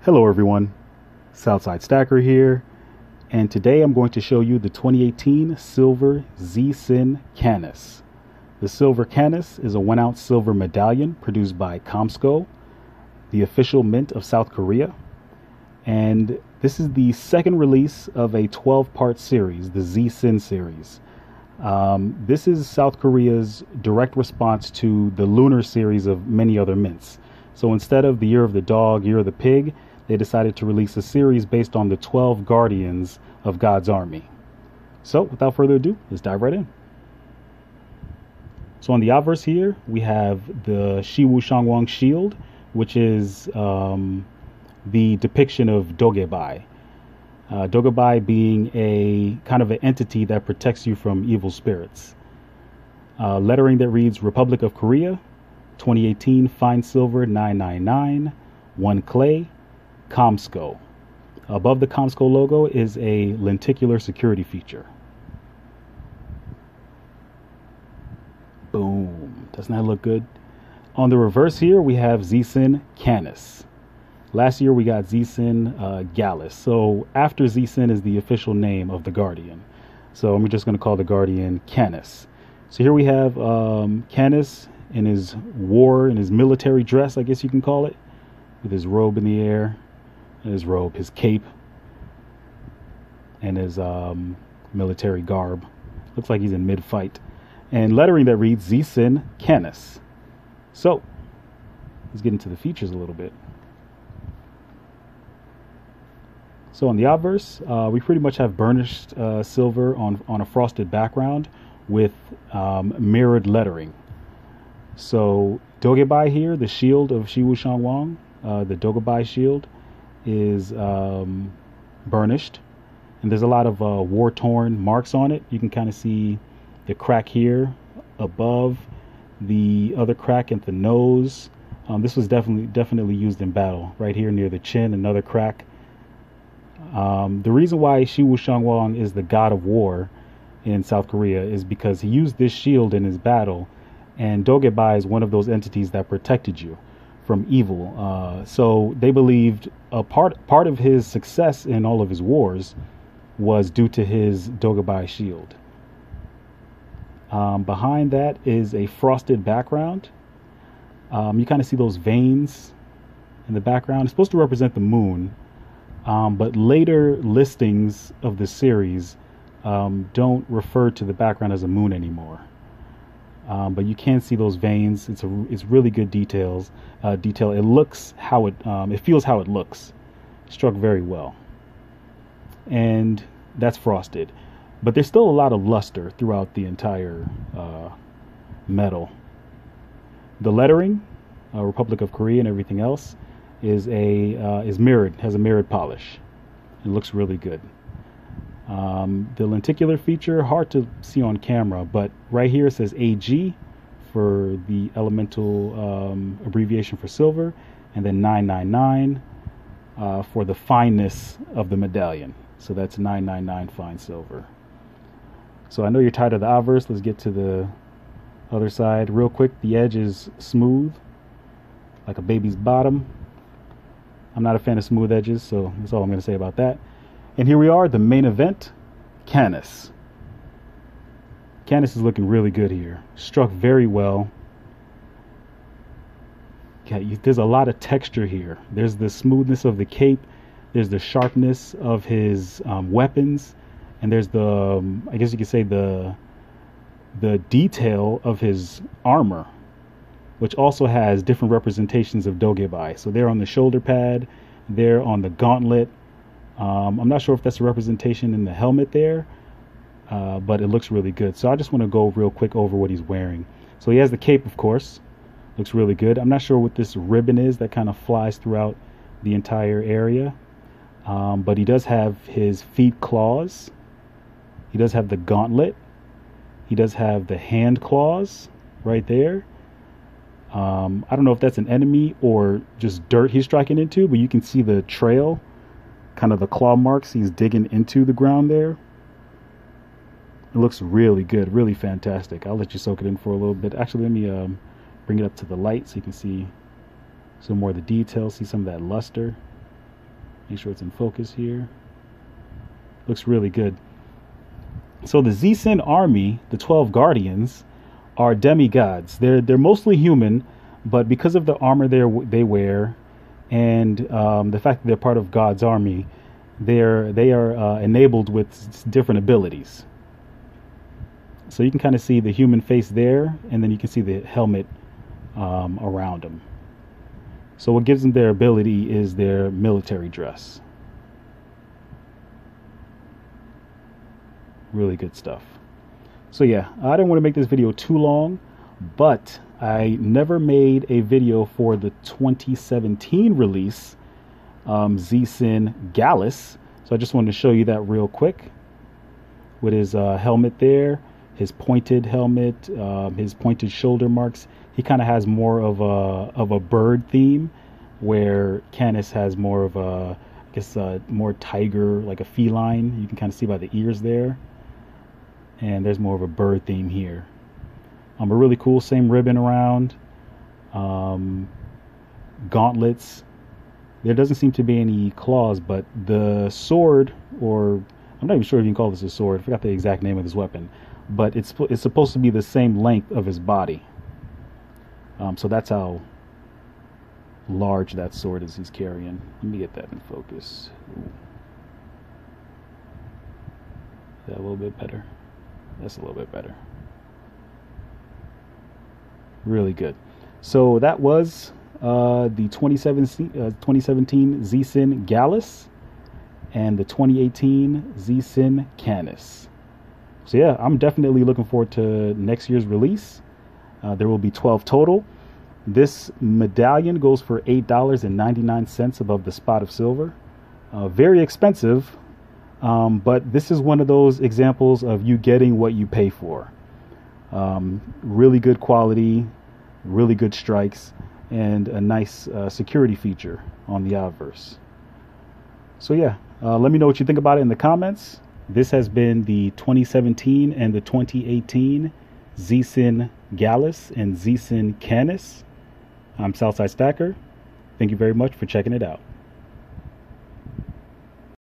Hello everyone, Southside Stacker here, and today I'm going to show you the 2018 Silver Z-Sin Canis. The Silver Canis is a 1-ounce silver medallion produced by KOMSCO, the official mint of South Korea, and this is the second release of a 12-part series, the Z-Sin series. This is South Korea's direct response to the lunar series of many other mints. So instead of the Year of the Dog, Year of the Pig, they decided to release a series based on the 12 guardians of God's army. So without further ado, let's dive right in. So on the obverse here, we have the Shiwu Shangwang shield, which is the depiction of Dogebai. Dogebai being a kind of an entity that protects you from evil spirits. Lettering that reads Republic of Korea, 2018 fine silver 999, 1 clay, KOMSCO. Above the KOMSCO logo is a lenticular security feature. Boom. Doesn't that look good? On the reverse here, we have Z-Sin Canis. Last year we got Z-Sin Gallus. So after Z-Sin is the official name of the Guardian. So I'm just going to call the Guardian Canis. So here we have Canis in his military dress, I guess you can call it, with his robe in the air. His cape, and his military garb. Looks like he's in mid-fight. And lettering that reads Z-Sin Canis. So, let's get into the features a little bit. So on the obverse, we pretty much have burnished silver on a frosted background with mirrored lettering. So Dogebai here, the shield of Shiwu Shangwang, the Dogebai shield, is burnished, and there's a lot of war-torn marks on it. You can kind of see the crack here above, the other crack at the nose. This was definitely used in battle. Right here near the chin, another crack. The reason why Shiwu Shangwang is the god of war in South Korea is because he used this shield in his battle, and Dogebai is one of those entities that protected you from evil. So they believed a part of his success in all of his wars was due to his Dogebai shield. Behind that is a frosted background. You kind of see those veins in the background. It's supposed to represent the moon, but later listings of the series don't refer to the background as a moon anymore. But you can see those veins. It's really good detail. It looks how it feels how it looks. Struck very well. And that's frosted. But there's still a lot of luster throughout the entire metal. The lettering, Republic of Korea and everything else, is mirrored. Has a mirrored polish. It looks really good. The lenticular feature, hard to see on camera, but right here it says AG for the elemental abbreviation for silver, and then 999 for the fineness of the medallion. So that's 999 fine silver. So I know you're tired of the obverse. Let's get to the other side real quick. The edge is smooth, like a baby's bottom. I'm not a fan of smooth edges, so that's all I'm going to say about that. And here we are, the main event, Canis. Canis is looking really good here. Struck very well. Okay, there's a lot of texture here. There's the smoothness of the cape. There's the sharpness of his weapons. And there's the, I guess you could say, the detail of his armor, which also has different representations of Dogebai. So they're on the shoulder pad. They're on the gauntlet. I'm not sure if that's a representation in the helmet there, but it looks really good. So I just want to go real quick over what he's wearing. So he has the cape, of course. Looks really good. I'm not sure what this ribbon is that kind of flies throughout the entire area. But he does have his feet claws. He does have the gauntlet. He does have the hand claws right there. I don't know if that's an enemy or just dirt he's striking into, but you can see the trail, kind of the claw marks he's digging into the ground there. It looks really good, really fantastic. I'll let you soak it in for a little bit. Actually, let me bring it up to the light so you can see some more of the details, see some of that luster. Make sure it's in focus here. Looks really good. So the Z-Sin army, the 12 Guardians, are demigods. They're mostly human, but because of the armor they wear and the fact that they're part of God's army, they are enabled with different abilities. So you can kind of see the human face there, and then you can see the helmet around them. So what gives them their ability is their military dress. Really good stuff. So yeah, I didn't want to make this video too long, but I never made a video for the 2017 release, Z-Sin Gallus. So I just wanted to show you that real quick with his helmet there, his pointed helmet, his pointed shoulder marks. He kind of has more of a bird theme, where Canis has more of a, I guess, more tiger, like a feline. You can kind of see by the ears there. And there's more of a bird theme here. A really cool, same ribbon around. Gauntlets. There doesn't seem to be any claws, but the sword, or I'm not even sure if you can call this a sword. I forgot the exact name of this weapon, but it's supposed to be the same length of his body. So that's how large that sword is he's carrying. Let me get that in focus. Ooh. Is that a little bit better? That's a little bit better. Really good. So that was the 2017 Z-Sin Gallus and the 2018 Z-Sin Canis. So yeah, I'm definitely looking forward to next year's release. There will be 12 total. This medallion goes for $8.99 above the spot of silver. Very expensive. But this is one of those examples of you getting what you pay for. Really good quality, really good strikes, and a nice security feature on the Obverse. So yeah, let me know what you think about it in the comments. This has been the 2017 and the 2018 Z-Sin Gallus and Z-Sin Canis. I'm Southside Stacker. Thank you very much for checking it out.